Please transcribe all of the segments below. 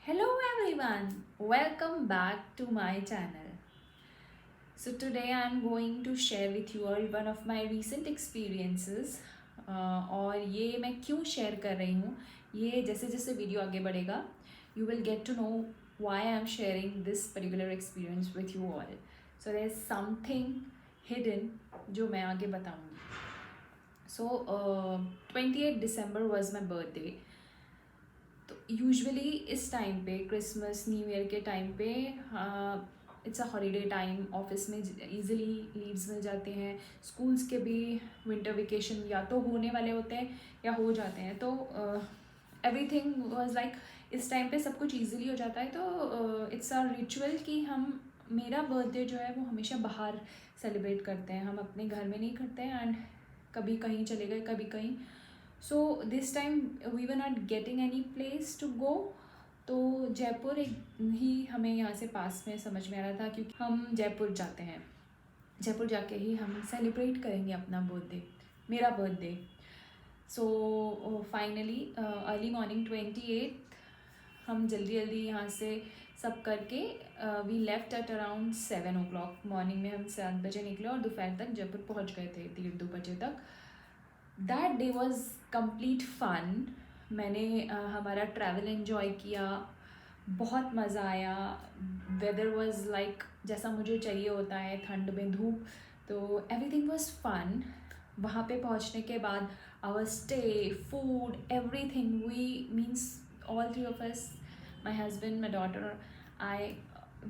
Hello everyone, welcome back to my channel. So today I am going to share with you all one of my recent experiences. और ये मैं क्यों share कर रही हूँ, ये जैसे जैसे वीडियो आगे बढ़ेगा you will get to know why I am sharing this particular experience with you all. So there is something hidden जो मैं आगे बताऊँगी. So 28 December was my birthday. तो यूजुअली इस टाइम पे क्रिसमस न्यू ईयर के टाइम पे it's a holiday time, office में इजीली लीव्स मिल जाते हैं, स्कूल्स के भी विंटर वेकेशन या तो होने वाले होते हैं या हो जाते हैं, तो एवरीथिंग वाज लाइक इस टाइम पे सब कुछ इजीली हो जाता है. तो इट्स अ रिचुअल कि हम मेरा बर्थडे जो है वो हमेशा बाहर सेलिब्रेट करते हैं, हम अपने घर में नहीं करते हैं. एंड कभी कहीं चले गए, कभी कहीं. So this time we were not getting any place to go. तो जयपुर एक ही हमें यहाँ से पास में समझ में आ रहा था, क्योंकि हम जयपुर जाते हैं, जयपुर जाके ही हम सेलिब्रेट करेंगे अपना बर्थडे, मेरा birthday. So finally early morning 28 हम जल्दी जल्दी यहाँ से सब करके we left at around 7 o'clock. Morning में हम 7 बजे निकले और दोपहर तक जयपुर पहुँच गए थे, 1-2 बजे तक. That day was complete fun. मैंने हमारा ट्रैवल एन्जॉय किया, बहुत मज़ा आया. वेदर वॉज लाइक जैसा मुझे चाहिए होता है, ठंड में धूप, तो एवरीथिंग वॉज फन. वहाँ पे पहुँचने के बाद our stay, food, everything, we means all three of us, my husband, my daughter,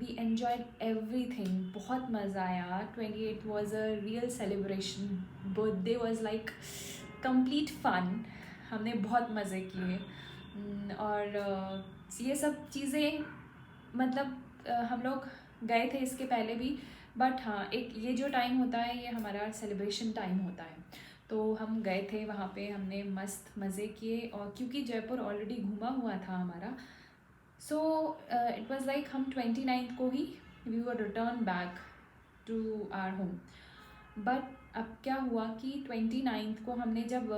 we enjoyed everything. बहुत मज़ा आया. 28 was a real celebration. Birthday was like complete fun. हमने बहुत मज़े किए. और ये सब चीज़ें मतलब हम लोग गए थे इसके पहले भी, बट हाँ, एक ये जो टाइम होता है ये हमारा सेलिब्रेशन टाइम होता है. तो हम गए थे वहाँ पे, हमने मस्त मज़े किए. और क्योंकि जयपुर ऑलरेडी घूमा हुआ था हमारा, सो इट वाज लाइक हम 29 को ही we were return back to our home. But अब क्या हुआ कि 29 को हमने जब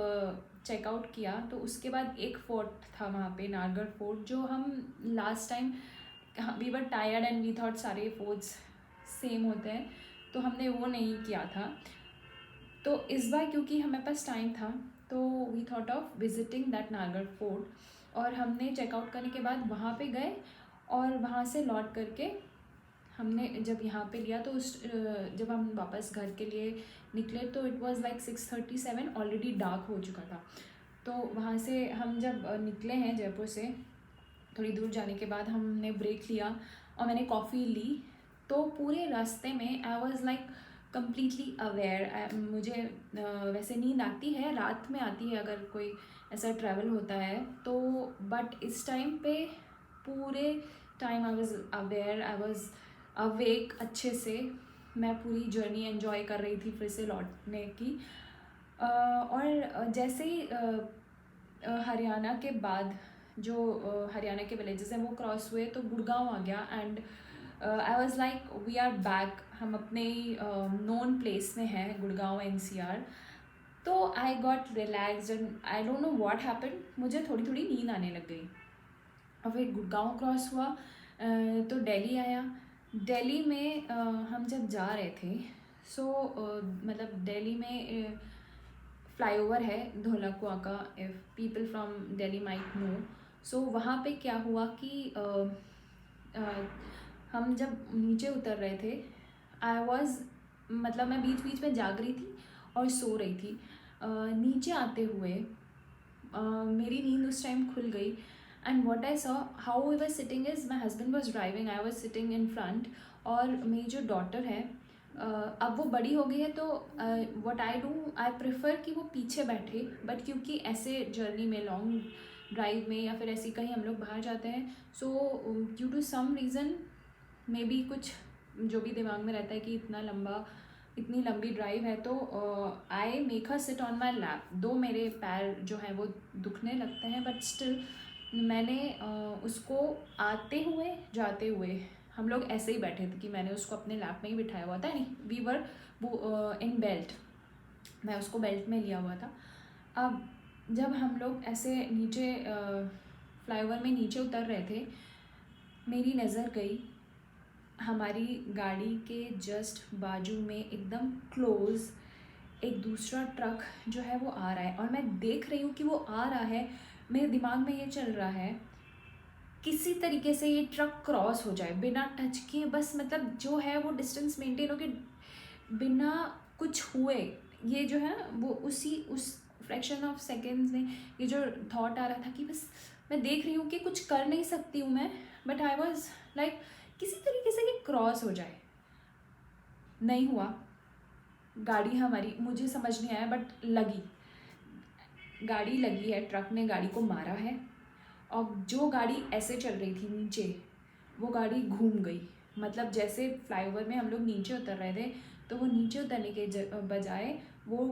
चेकआउट किया तो उसके बाद एक फोर्ट था वहाँ पे, नारगढ़ फोर्ट, जो हम last time we were tired and we thought सारे फोर्ट्स सेम होते हैं, तो हमने वो नहीं किया था. तो इस बार क्योंकि हमारे पास टाइम था तो we thought of visiting that Nahargarh fort. और हमने चेकआउट करने के बाद वहाँ पे गए और वहाँ से लौट करके हमने जब यहाँ पे लिया तो जब हम वापस घर के लिए निकले तो it was like 6:37, already dark हो चुका था. तो वहाँ से हम जब निकले हैं जयपुर से, थोड़ी दूर जाने के बाद हमने ब्रेक लिया और मैंने कॉफ़ी ली. तो पूरे रास्ते में आई वाज लाइक कम्प्लीटली अवेयर. मुझे वैसे नींद आती है, रात में आती है अगर कोई ऐसा ट्रैवल होता है तो, बट इस टाइम पे पूरे time I was aware, I was awake अच्छे से. मैं पूरी जर्नी एंजॉय कर रही थी फिर से लौटने की. और जैसे ही हरियाणा के बाद जो हरियाणा के विलेजेस हैं वो क्रॉस हुए तो गुड़गांव आ गया. And I was like we are back, हम अपने नोन प्लेस में हैं, गुड़गांव NCR. तो I got relaxed and I don't know what happened, मुझे थोड़ी थोड़ी नींद आने लग गई. और फिर गुड़गांव क्रॉस हुआ तो दिल्ली आया. दिल्ली में हम जब जा रहे थे, सो मतलब दिल्ली में फ्लाईओवर है धौलाकुआं का, if people from Delhi might know. So वहाँ पे क्या हुआ कि हम जब नीचे उतर रहे थे, आई वॉज मतलब मैं बीच बीच में जाग रही थी और सो रही थी. नीचे आते हुए मेरी नींद उस टाइम खुल गई. And what I saw, how we were sitting is my husband was driving, I was sitting in front. और मेरी जो डॉटर है अब वो बड़ी हो गई है, तो what I do, I prefer कि वो पीछे बैठे. बट क्योंकि ऐसे जर्नी में, लॉन्ग ड्राइव में या फिर ऐसी कहीं हम लोग बाहर जाते हैं, so due to some reason maybe कुछ जो भी दिमाग में रहता है कि इतनी लंबी ड्राइव है, तो I make her sit on my lap. दो मेरे पैर जो हैं वो दुखने लगते हैं, बट स्टिल मैंने उसको आते हुए जाते हुए हम लोग ऐसे ही बैठे थे कि मैंने उसको अपने लैप में ही बिठाया हुआ था. नहीं, वी वर इन बेल्ट, मैं उसको बेल्ट में लिया हुआ था. अब जब हम लोग ऐसे नीचे फ्लाईओवर में नीचे उतर रहे थे मेरी नज़र गई हमारी गाड़ी के जस्ट बाजू में एकदम क्लोज एक दूसरा ट्रक जो है वो आ रहा है, और मैं देख रही हूँ कि वो आ रहा है। मेरे दिमाग में ये चल रहा है किसी तरीके से ये ट्रक क्रॉस हो जाए बिना टच किए, बस मतलब जो है वो डिस्टेंस मेंटेन हो के बिना कुछ हुए। ये जो है वो उस फ्रैक्शन ऑफ सेकेंड्स में ये जो थॉट आ रहा था कि बस मैं देख रही हूँ कि कुछ कर नहीं सकती हूँ मैं, बट आई वॉज लाइक किसी तरीके से ये क्रॉस हो जाए। नहीं हुआ। गाड़ी हमारी, मुझे समझ नहीं आया बट लगी, गाड़ी लगी है, ट्रक ने गाड़ी को मारा है। और जो गाड़ी ऐसे चल रही थी नीचे, वो गाड़ी घूम गई। मतलब जैसे फ्लाईओवर में हम लोग नीचे उतर रहे थे, तो वो नीचे उतरने के बजाय वो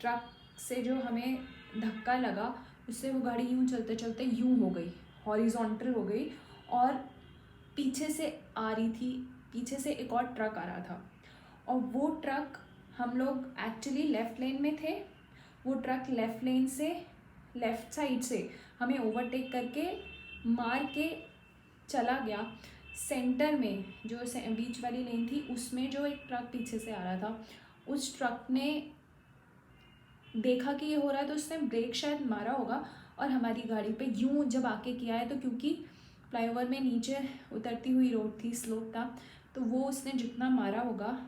ट्रक से जो हमें धक्का लगा, उससे वो गाड़ी यूं चलते चलते यूं हो गई, हॉरिजॉन्टल हो गई। और पीछे से आ रही थी, पीछे से एक और ट्रक आ रहा था, और वो ट्रक, हम लोग एक्चुअली लेफ़्ट लेन में थे, वो ट्रक लेफ़्ट लेन से, लेफ़्ट साइड से हमें ओवरटेक करके मार के चला गया। सेंटर में जो बीच वाली लेन थी, उसमें जो एक ट्रक पीछे से आ रहा था, उस ट्रक ने देखा कि ये हो रहा है, तो उसने ब्रेक शायद मारा होगा, और हमारी गाड़ी पे यूं जब आके किया है, तो क्योंकि फ्लाईओवर में नीचे उतरती हुई रोड थी, स्लोप था, तो वो उसने जितना मारा होगा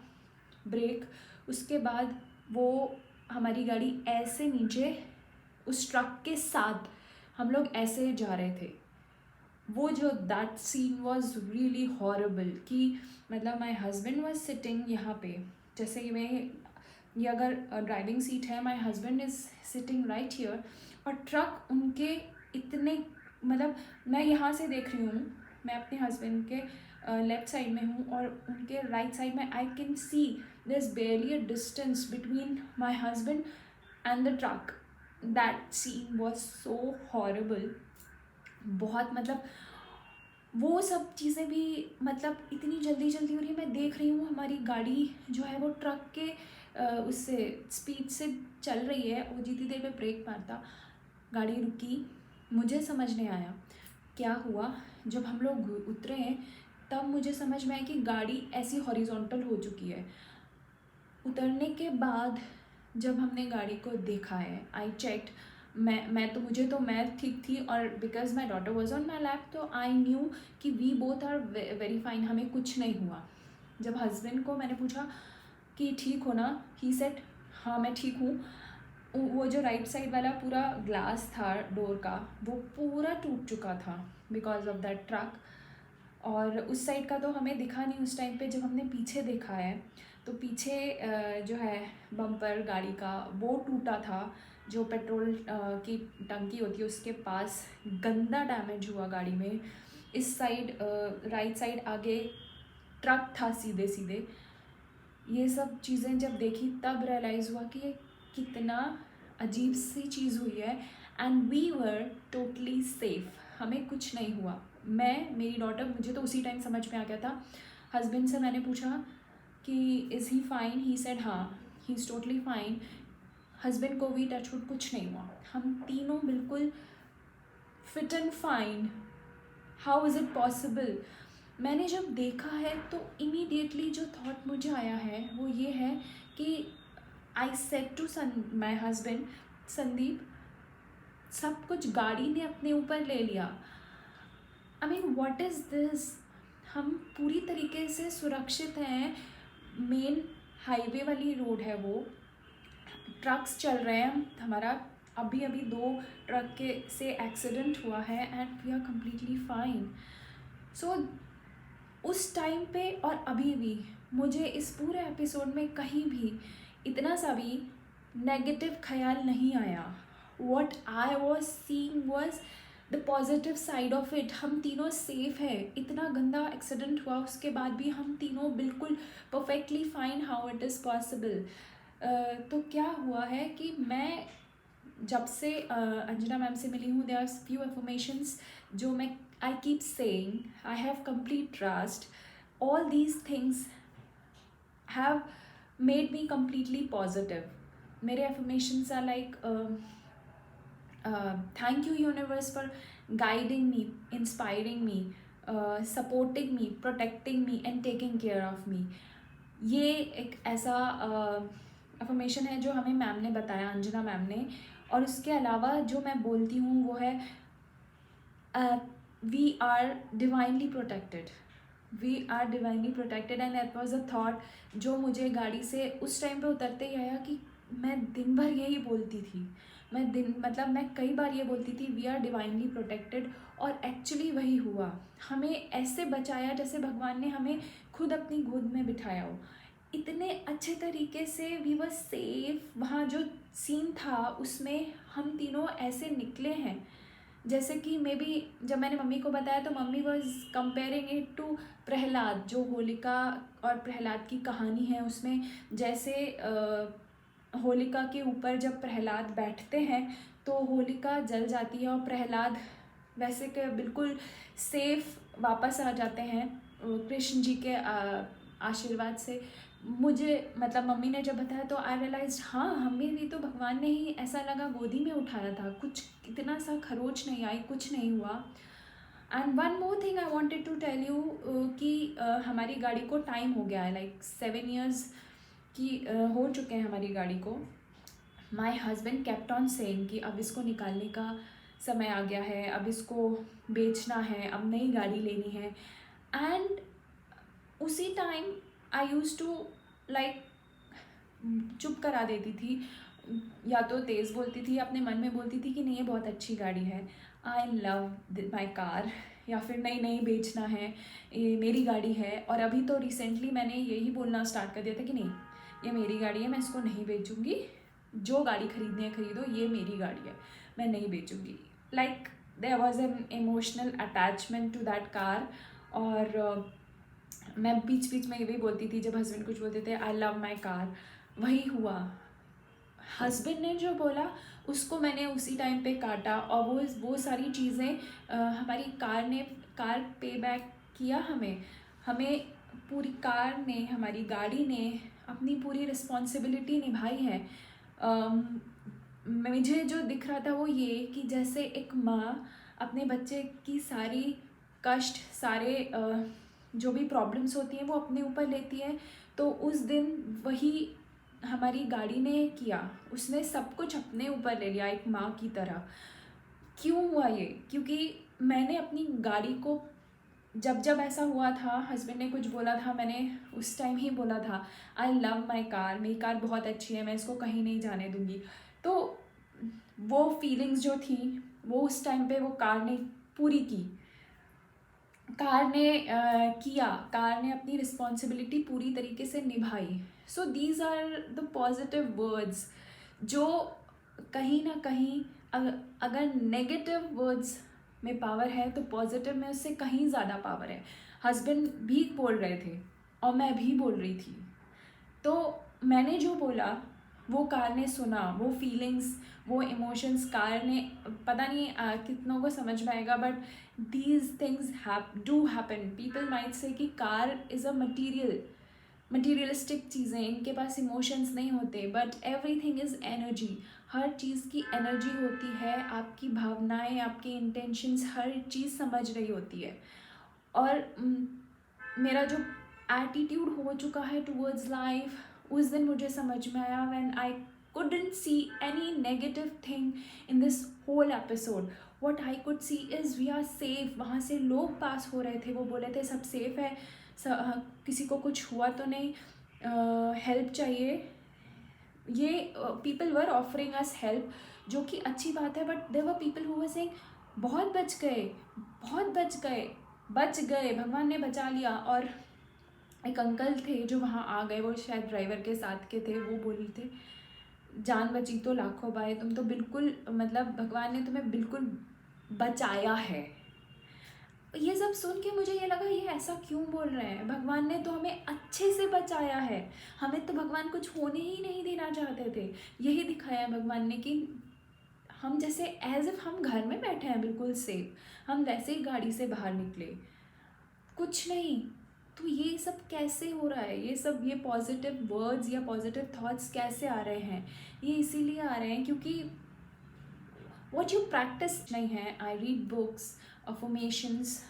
ब्रेक, उसके बाद वो हमारी गाड़ी ऐसे नीचे उस ट्रक के साथ हम लोग ऐसे जा रहे थे। वो जो that scene was really horrible कि मतलब माई हस्बैंड वॉज सिटिंग यहाँ पे, जैसे कि मैं ये अगर ड्राइविंग सीट है, my husband is sitting right here, और ट्रक उनके इतने, मतलब मैं यहाँ से देख रही हूँ, मैं अपने हस्बैंड के लेफ्ट साइड में हूँ, और उनके राइट साइड में I can see there is barely a distance between my husband and the truck. That scene was so horrible. बहुत मतलब वो सब चीज़ें भी मतलब इतनी जल्दी जल्दी हो रही है, मैं देख रही हूँ हमारी गाड़ी जो है वो ट्रक के उससे स्पीड से चल रही है, वो जितनी देर में ब्रेक मारता, गाड़ी रुकी। मुझे समझ नहीं आया क्या हुआ। जब हम लोग उतरे हैं, तब मुझे समझ में आया कि गाड़ी ऐसी हॉरिजॉन्टल हो चुकी है। उतरने के बाद जब हमने गाड़ी को देखा है, आई चेक्ड, मैं ठीक थी, और because my daughter was on my lap, तो आई न्यू कि we both are very fine, हमें कुछ नहीं हुआ। जब हस्बैंड को मैंने पूछा कि ठीक हो ना, ही सेड हाँ मैं ठीक हूँ। वो जो राइट साइड वाला पूरा ग्लास था डोर का, वो पूरा टूट चुका था बिकॉज ऑफ दैट ट्रक, और उस साइड का तो हमें दिखा नहीं उस टाइम पे। जब हमने पीछे देखा है, तो पीछे जो है बम्पर गाड़ी का वो टूटा था, जो पेट्रोल की टंकी होती है उसके पास गंदा डैमेज हुआ गाड़ी में। इस साइड राइट साइड आगे ट्रक था सीधे सीधे। ये सब चीज़ें जब देखी, तब रियलाइज़ हुआ कि ये कितना अजीब सी चीज़ हुई है। And we were totally safe, हमें कुछ नहीं हुआ। मैं, मेरी डॉटर, मुझे तो उसी टाइम समझ में आ गया था। हस्बैंड से मैंने पूछा कि is he fine, he said हाँ he is totally fine. Husband को भी टचवुड कुछ नहीं हुआ, हम तीनों बिल्कुल fit and fine. How is it possible? मैंने जब देखा है तो इमीडिएटली जो थॉट मुझे आया है वो ये है कि I said to my husband, Sandeep, सब कुछ गाड़ी ने अपने ऊपर ले लिया। I mean what is this? हम पूरी तरीके से सुरक्षित हैं, मेन हाईवे वाली रोड है वो, ट्रक्स चल रहे हैं, हमारा अभी अभी 2 ट्रक के से एक्सीडेंट हुआ है, and we are completely fine. So उस टाइम पे और अभी भी मुझे इस पूरे एपिसोड में कहीं भी इतना सा भी नेगेटिव ख्याल नहीं आया। What I was seeing was the positive side of it. हम तीनों सेफ हैं, इतना गंदा एक्सीडेंट हुआ उसके बाद भी हम तीनों बिल्कुल perfectly fine. How it is possible? तो क्या हुआ है कि मैं जब से अंजना मैम से मिली हूँ, देयर आर फ्यू एफर्मेशंस जो मैं I keep saying, I have complete trust, all these things have made me completely positive. मेरे affirmations are like thank you universe for guiding me, inspiring me, supporting me, protecting me and taking care of me. ये एक ऐसा affirmation है जो हमें ma'am ने बताया, Anjana ma'am ने। और उसके अलावा जो मैं बोलती हूँ वो है we are divinely protected, we are divinely protected. And that was a thought जो मुझे गाड़ी से उस टाइम पे उतरते ही आया कि मैं दिन भर यही बोलती थी। मैं कई बार ये बोलती थी वी आर डिवाइनली प्रोटेक्टेड, और एक्चुअली वही हुआ। हमें ऐसे बचाया जैसे भगवान ने हमें खुद अपनी गोद में बिठाया हो। इतने अच्छे तरीके से वी वर सेफ। वहाँ जो सीन था उसमें हम तीनों ऐसे निकले हैं जैसे कि मे बी जब मैंने मम्मी को बताया तो mummy was comparing it to Prahlad, जो होलिका और प्रहलाद की कहानी है। उसमें जैसे होलिका के ऊपर जब प्रहलाद बैठते हैं तो होलिका जल जाती है और प्रहलाद वैसे के बिल्कुल सेफ वापस आ जाते हैं कृष्ण जी के आशीर्वाद से। मुझे मतलब मम्मी ने जब बताया तो आई रियलाइज हाँ, हमें भी तो भगवान ने ही ऐसा लगा गोदी में उठाया था, कुछ इतना सा खरोच नहीं आई, कुछ नहीं हुआ। And one more thing I wanted to tell you कि हमारी गाड़ी को टाइम हो गया है, लाइक 7 years की हो चुके हैं हमारी गाड़ी को। My husband kept on saying कि अब इसको निकालने का समय आ गया है, अब इसको बेचना है, अब नई गाड़ी लेनी है। एंड उसी time I use to like चुप करा देती थी, या तो तेज़ बोलती थी, अपने मन में बोलती थी कि नहीं ये बहुत अच्छी गाड़ी है, आई लव माई कार, या फिर नहीं बेचना है, ये मेरी गाड़ी है। और अभी तो रिसेंटली मैंने यही बोलना स्टार्ट कर दिया था कि नहीं ये मेरी गाड़ी है, मैं इसको नहीं बेचूंगी, जो गाड़ी खरीदनी है खरीदो, ये मेरी गाड़ी है, मैं नहीं बेचूंगी। Like there was an emotional attachment to that car. और मैं बीच में ये भी बोलती थी जब हस्बैंड कुछ बोलते थे, आई लव माई कार। वही हुआ, हस्बैंड ने जो बोला उसको मैंने उसी टाइम पे काटा, और वो सारी चीज़ें हमारी कार पे बैक किया हमें पूरी कार ने, हमारी गाड़ी ने अपनी पूरी रिस्पॉन्सिबिलिटी निभाई है। मुझे जो दिख रहा था वो ये कि जैसे एक माँ अपने बच्चे की सारी कष्ट, सारे जो भी प्रॉब्लम्स होती हैं वो अपने ऊपर लेती है, तो उस दिन वही हमारी गाड़ी ने किया, उसने सब कुछ अपने ऊपर ले लिया एक माँ की तरह। क्यों हुआ ये? क्योंकि मैंने अपनी गाड़ी को जब ऐसा हुआ था, हस्बैंड ने कुछ बोला था, मैंने उस टाइम ही बोला था आई लव माई कार, मेरी कार बहुत अच्छी है, मैं इसको कहीं नहीं जाने दूंगी। तो वो फीलिंग्स जो थी वो उस टाइम पे वो कार ने पूरी की, कार ने अपनी रिस्पॉन्सिबिलिटी पूरी तरीके से निभाई। So these are the positive words जो कहीं ना कहीं अगर नेगेटिव वर्ड्स में पावर है तो पॉजिटिव में उससे कहीं ज़्यादा पावर है। हस्बैंड भी बोल रहे थे और मैं भी बोल रही थी, तो मैंने जो बोला वो कार ने सुना, वो फीलिंग्स, वो इमोशंस कार ने, पता नहीं कितनों को समझ में आएगा, but these things do happen. People might say कि कार इज़ अ मटीरियलिस्टिक चीज़ें, इनके पास इमोशंस नहीं होते, बट एवरीथिंग इज़ एनर्जी। हर चीज़ की एनर्जी होती है, आपकी भावनाएं, आपके इंटेंशंस, हर चीज़ समझ रही होती है। और मेरा जो एटीट्यूड हो चुका है टूवर्ड्स लाइफ, उस दिन मुझे समझ में आया when I couldn't see any negative thing in this whole episode. What I could see is we are safe. वहाँ से लोग पास हो रहे थे, वो बोले थे सब सेफ है, किसी को कुछ हुआ तो नहीं, हेल्प चाहिए, ये people were offering us help, जो कि अच्छी बात है। But there were people who were saying बहुत बच गए, भगवान ने बचा लिया। और एक अंकल थे जो वहाँ आ गए, वो शायद ड्राइवर के साथ के थे, वो बोल रहे थे जान बची तो लाखों बाय, तुम तो बिल्कुल मतलब भगवान ने तुम्हें बिल्कुल बचाया है। ये सब सुन के मुझे ये लगा ये ऐसा क्यों बोल रहे हैं, भगवान ने तो हमें अच्छे से बचाया है, हमें तो भगवान कुछ होने ही नहीं देना चाहते थे। यही दिखाया भगवान ने कि हम जैसे एज इफ हम घर में बैठे हैं बिल्कुल सेफ, हम वैसे ही गाड़ी से बाहर निकले, कुछ नहीं। तो ये सब कैसे हो रहा है, ये पॉजिटिव वर्ड्स या पॉजिटिव थॉट्स कैसे आ रहे हैं? ये इसीलिए आ रहे हैं क्योंकि व्हाट यू प्रैक्टिस नहीं है। I read books, affirmations,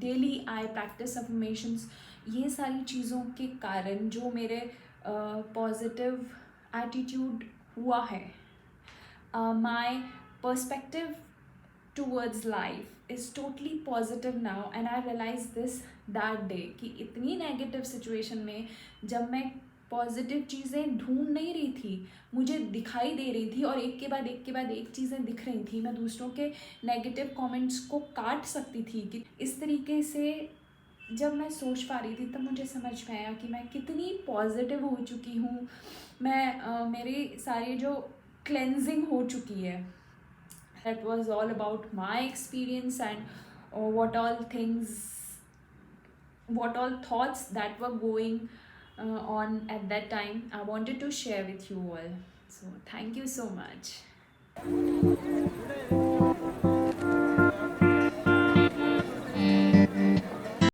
daily I practice affirmations, ये सारी चीज़ों के कारण जो मेरे पॉजिटिव एटीट्यूड हुआ है, my perspective towards life is totally positive now, and I realized this that day कि इतनी नेगेटिव सिचुएशन में जब मैं पॉजिटिव चीज़ें ढूंढ नहीं रही थी, मुझे दिखाई दे रही थी और एक के बाद एक के बाद एक चीज़ें दिख रही थी, मैं दूसरों के नेगेटिव कमेंट्स को काट सकती थी कि इस तरीके से जब मैं सोच पा रही थी तब मुझे समझ में आया कि मैं कितनी पॉजिटिव हो चुकी हूँ। मैं मेरी सारी जो क्लेंजिंग हो चुकी है, that was all about my experience and what all thoughts that were going on at that time I wanted to share with you all. So thank you so much.